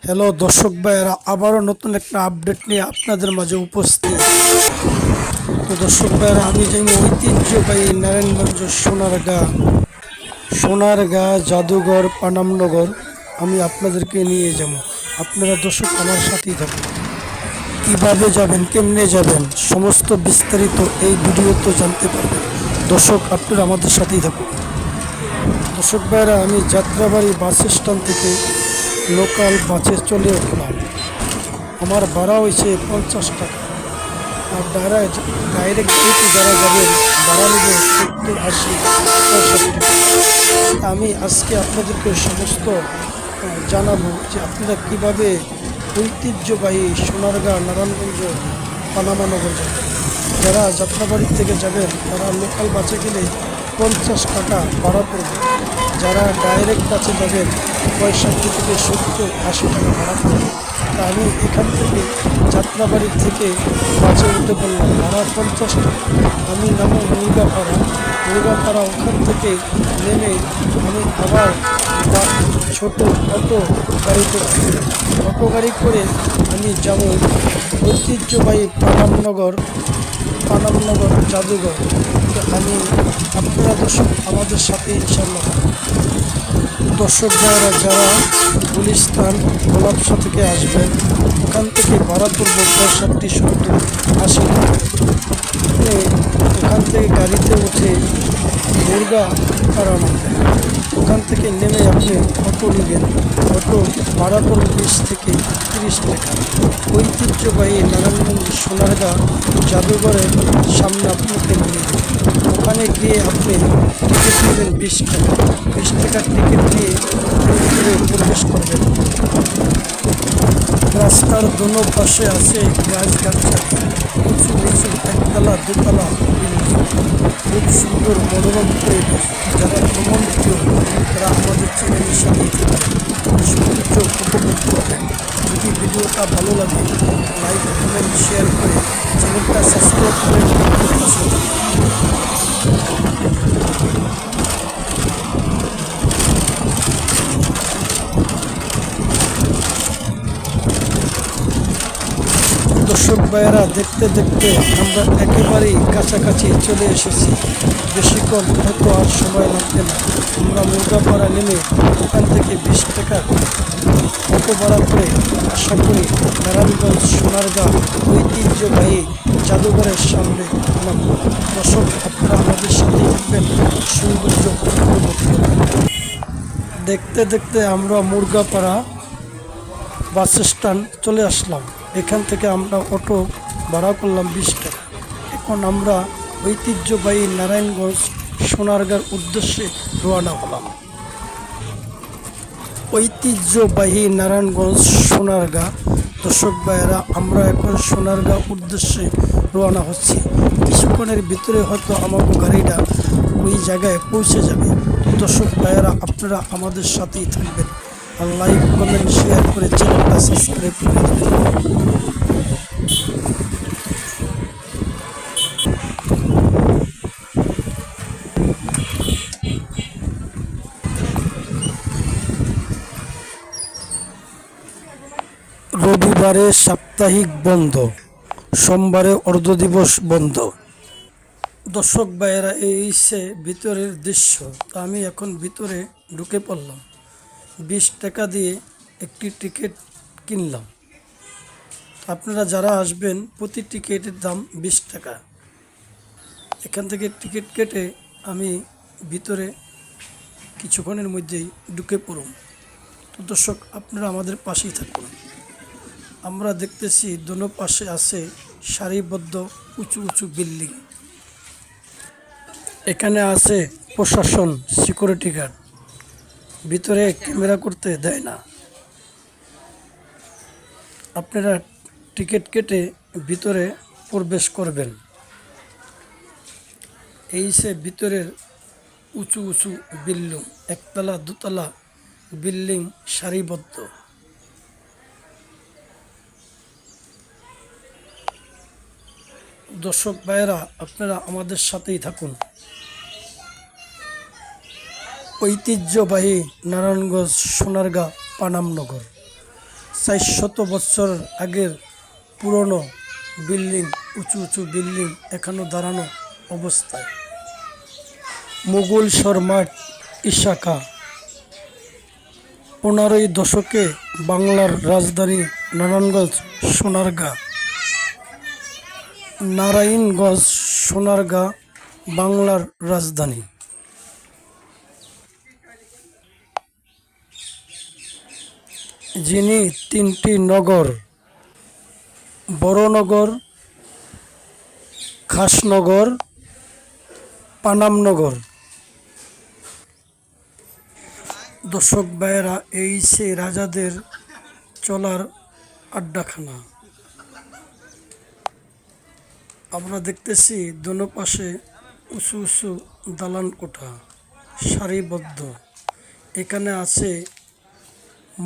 Hello দর্শক ভাইয়েরা, আবারও নতুন একটা আপডেট নিয়ে আপনাদের মাঝে উপস্থিত। তো দর্শক ভাইয়েরা, আমি যাই ঐতিহ্যবাহী নারায়ণগঞ্জ সোনারগাঁ জাদুঘর পানামনগর আমি আপনাদেরকে নিয়ে যাব। আপনারা দর্শক আমার সাথেই থাকুন। কীভাবে যাবেন, কেমনে যাবেন, সমস্ত বিস্তারিত এই ভিডিওতে জানতে পারবেন। দর্শক আপনারা আমাদের সাথেই থাকুন। দর্শক ভাইয়েরা, আমি যাত্রাবাড়ি বাস স্ট্যান্ড থেকে লোকাল বাসে চলে উঠলাম। আমার ভাড়া হয়েছে 50 টাকা। আর ডাইরেক্ট গাড়িতে যারা যাবেন ভাড়া নেবে 70, 80, 65 টাকা। আমি আজকে আপনাদেরকে সমস্ত জানাবো যে আপনারা কীভাবে ঐতিহ্যবাহী সোনারগাঁ নারায়ণগঞ্জ পানামানগর যাবেন। যারা যাত্রাবাড়ি থেকে যাবেন তারা লোকাল বাসে গেলে 50 টাকা ভাড়া পড়বে। যারা ডাইরেক্ট বাসে যাবেন 65 থেকে 70, 80 টাকা ভাড়া পড়বে। তা আমি এখান থেকে যাত্রাবাড়ি থেকে বাসে উঠে পড়লাম, ভাড়া 50 টাকা। আমি নামো মুরগাপাড়া। ওখান থেকে নেমে আমি আবার ছোট অটো গাড়িতে অটো গাড়ি করে আমি যাব ঐতিহ্যবাহী পানামনগর জাদুঘর। তো আমি আপনারা দর্শক আমাদের সাথে ইনশাল্লাহ। দর্শক ভাইয়েরা, যারা গুলিস্তান গোলাপশা থেকে আসবেন ওখান থেকে ভাড়া পড়ব 65, 70, 80 টাকা। আপনি ওখান থেকে গাড়িতে উঠে মুরগাপাড়া নামবেন। ওখান থেকে নেমে আপনি অটো নেবেন। অটো ভাড়া পড়বে 20 থেকে 30 টাকা। ঐতিহ্যবাহী নারায়ণগঞ্জ সোনারগাঁ জাদুঘরের সামনে আপনাকে নিয়ে দেবে। ওখানে গিয়ে আপনি টিকিট নেবেন 20 টাকা। 20 টাকার টিকিট নিয়ে ভিতরে প্রবেশ করবেন। রাস্তার দোনো পাশে আছে গাছগাছালি, উঁচু নিচু একতলা দোতলা বিল্ডিং, খুব সুন্দর মনোরম পরিবেশ। যারা ভ্রমণ প্রিয় তারা আমাদের চ্যানেলের সাথে সৌন্দর্য উপভোগ করবেন। যদি ভিডিওটা ভালো লাগে লাইক, কমেন্ট, শেয়ার করে চ্যানেলটা সাবস্ক্রাইব করে পাশে দর্শক ভাইয়েরা, দেখতে দেখতে আমরা একেবারেই কাছাকাছি চলে এসেছি। বেশিক্ষণ হয়তো আর সময় লাগবে না। আমরা মুরগাপাড়া নেমে ওখান থেকে 20 টাকা অটো ভাড়া করে আশা করি নারায়ণগঞ্জ সোনারগাঁ ঐতিহ্যবাহী জাদুঘরের সামনে নামব। দর্শক আপনারা আমাদের সাথে থাকবেন, সৌন্দর্য উপভোগ করবেন। দেখতে দেখতে আমরা মুরগাপাড়া বাস স্ট্যান্ড চলে আসলাম। এখান থেকে আমরা অটো ভাড়া করলাম 20 টাকা। এখন আমরা ঐতিহ্যবাহী নারায়ণগঞ্জ সোনারগাঁর উদ্দেশ্যে রওনা হলাম। ঐতিহ্যবাহী নারায়ণগঞ্জ সোনারগাঁ। দর্শক ভাইয়েরা, আমরা এখন সোনারগাঁ উদ্দেশ্যে রওনা হচ্ছি। কিছুক্ষণের ভিতরে হয়তো আমাকে গাড়িটা ওই জায়গায় পৌঁছে যাবে। দর্শক ভাইয়েরা, আপনারা আমাদের সাথেই থাকবেন আর লাইক, কমেন্ট, শেয়ার করে চ্যানেলটা সাবস্ক্রাইব করে দেবেন। রবিবারে সাপ্তাহিক বন্ধ, সোমবারে অর্ধ দিবস বন্ধ। দর্শক ভাইয়েরা, এই সে ভিতরের দৃশ্য। তা আমি এখন ভিতরে ঢুকে পড়লাম। 20 টাকা দিয়ে একটি টিকিট কিনলাম। আপনারা যারা আসবেন প্রতি টিকিটের দাম 20 টাকা। এখান থেকে টিকিট কেটে আমি ভিতরে কিছুক্ষণের মধ্যেই ঢুকে পড়ুন। তো দর্শক আপনারা আমাদের পাশেই থাকুন। আমরা দেখতেছি দোনো পাশে আছে সারিবদ্ধ উঁচু উঁচু বিল্ডিং। এখানে আছে প্রশাসন, সিকিউরিটি গার্ড। ভিতরে ক্যামেরা করতে দেয় না। আপনারা টিকিট কেটে ভিতরে প্রবেশ করবেন। এই সে ভিতরের উঁচু উঁচু বিল্ডিং, একতলা দোতলা বিল্ডিং সারিবদ্ধ। দর্শক ভাইয়েরা, আপনারা আমাদের সাথেই থাকুন। ঐতিহ্যবাহী নারায়ণগঞ্জ সোনারগাঁ পানামনগর। 400 বছর আগের পুরনো বিল্ডিং, উঁচু উঁচু বিল্ডিং এখনো দাঁড়ানো অবস্থায়। মুঘল মাঠ ইশাকা 15 দশকে বাংলার রাজধানী নারায়ণগঞ্জ সোনারগাঁ। নারায়ণগঞ্জ সোনারগাঁ বাংলার রাজধানী। যিনি 3টি নগর, বড়নগর, খাসনগর, পানামনগর। দর্শক ভাইয়েরা, এই সে রাজাদের চলার আড্ডাখানা। আমরা দেখতেছি দোনো পাশে উঁচু উঁচু দালান কোঠা সারিবদ্ধ। এখানে আছে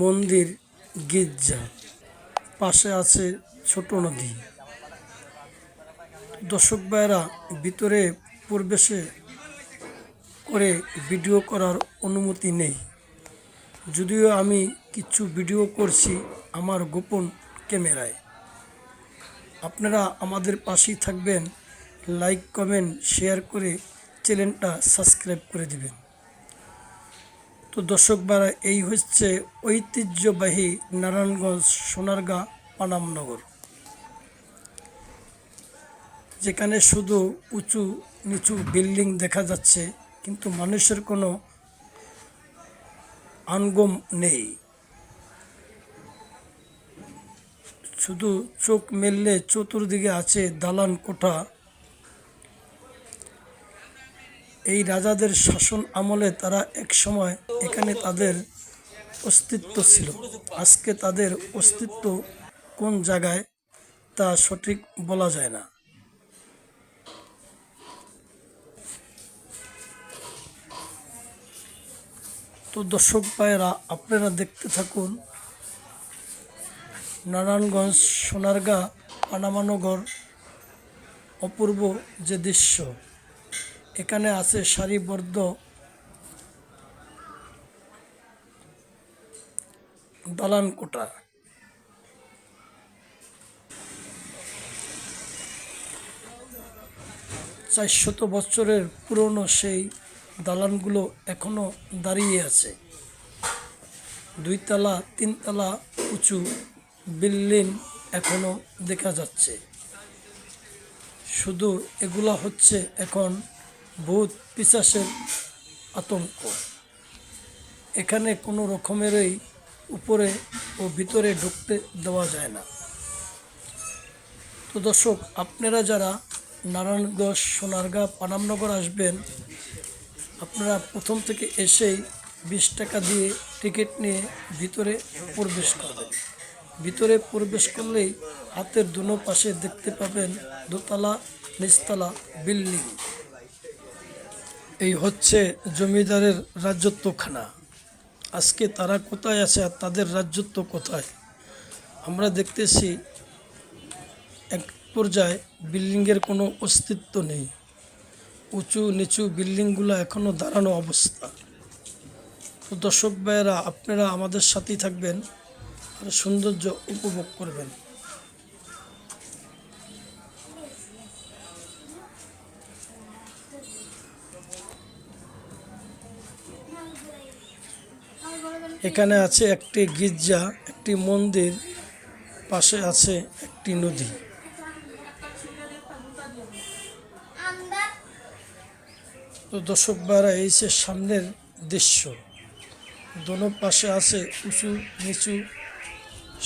মন্দির, গির্জা, পাশে আছে ছোট নদী। দর্শক ভাইয়েরা, ভিতরে প্রবেশে করে ভিডিও করার অনুমতি নেই, যদিও আমি কিছু ভিডিও করছি আমার গোপন ক্যামেরায়। আপনারা আমাদের পাশেই থাকবেন, লাইক কমেন্ট শেয়ার করে চ্যানেলটা সাবস্ক্রাইব করে দিবেন। তো দর্শক ভাইরা, এই হচ্ছে ঐতিহ্যবাহী নারায়ণগঞ্জ সোনারগাঁ পানামনগর, যেখানে শুধু উঁচু নিচু বিল্ডিং দেখা যাচ্ছে, কিন্তু মানুষের কোনো আনগম নেই। শুধু চোখ মেললে চতুর্দিকে আছে দালান কোঠা। এই রাজাদের শাসন আমলে তারা এক সময় এখানে তাদের অস্তিত্ব ছিল। আজকে তাদের অস্তিত্ব কোন জায়গায় তা সঠিক বলা যায় না। তো দর্শক ভাইয়েরা, আপনারা দেখতে থাকুন নারায়ণগঞ্জ সোনারগাঁ পানামনগর অপূর্ব যে দৃশ্য। এখানে আছে সারিবদ্ধ দালান কোঠা। চারশত বছরের পুরনো সেই দালানগুলো এখনো দাঁড়িয়ে আছে। 2 তলা 3 তলা উঁচু বিল্ডিং এখনো দেখা যাচ্ছে। শুধু এগুলা হচ্ছে এখন ভূত পিশাচের আতঙ্ক। এখানে কোনো রকমেরই উপরে ও ভিতরে ঢুকতে দেওয়া যায় না। তো দর্শক, আপনারা যারা নারায়ণগঞ্জ সোনারগাঁ পানামনগর আসবেন, আপনারা প্রথম থেকে এসেই 20 টাকা দিয়ে টিকিট নিয়ে ভিতরে প্রবেশ করবেন। ভিতরে প্রবেশ করলেই হাতের দোনো পাশে দেখতে পাবেন দোতলা নিচতলা বিল্ডিং। এই হচ্ছে জমিদারের রাজত্বখানা। আজকে তারা কোথায় আছে আর তাদের রাজত্ব কোথায়? আমরা দেখতেছি এক পর্যায়ে বিল্ডিংয়ের কোনো অস্তিত্ব নেই। উঁচু নিচু বিল্ডিংগুলো এখনও দাঁড়ানো অবস্থা। তো দর্শক ভাইয়েরা, আপনারা আমাদের সাথেই থাকবেন আর সৌন্দর্য উপভোগ করবেন। এখানে আছে একটি গির্জা, একটি মন্দির, পাশে আছে একটি নদী। তো দর্শক ভাইরা, এই যে সামনের দৃশ্য, দোনো পাশে আছে উঁচু নিচু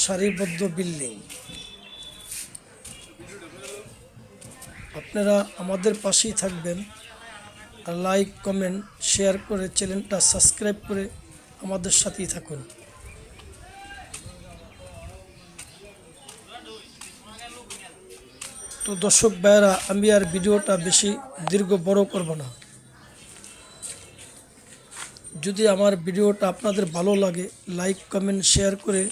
সারিবদ্ধ বিল্ডিং। আপনারা আমাদের পাশেই থাকবেন আর লাইক কমেন্ট শেয়ার করে চ্যানেলটা সাবস্ক্রাইব করে আমাদের সাথেই থাকুন। তো দর্শক ভাইয়েরা, আমি আর ভিডিওটা বেশি বড় করব না। যদি আমার ভিডিওটা আপনাদের ভালো লাগে, লাইক কমেন্ট শেয়ার করে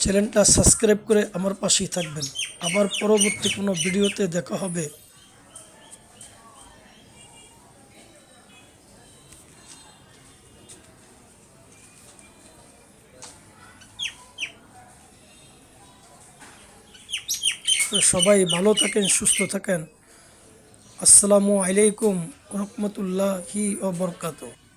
চ্যানেলটা সাবস্ক্রাইব করে আমার পাশেই থাকবেন। আবার পরবর্তী কোনো ভিডিওতে দেখা হবে। তো সবাই ভালো থাকেন, সুস্থ থাকেন। আসসালামু আলাইকুম রহমতুল্লাহি ওয়া বারাকাতুহু।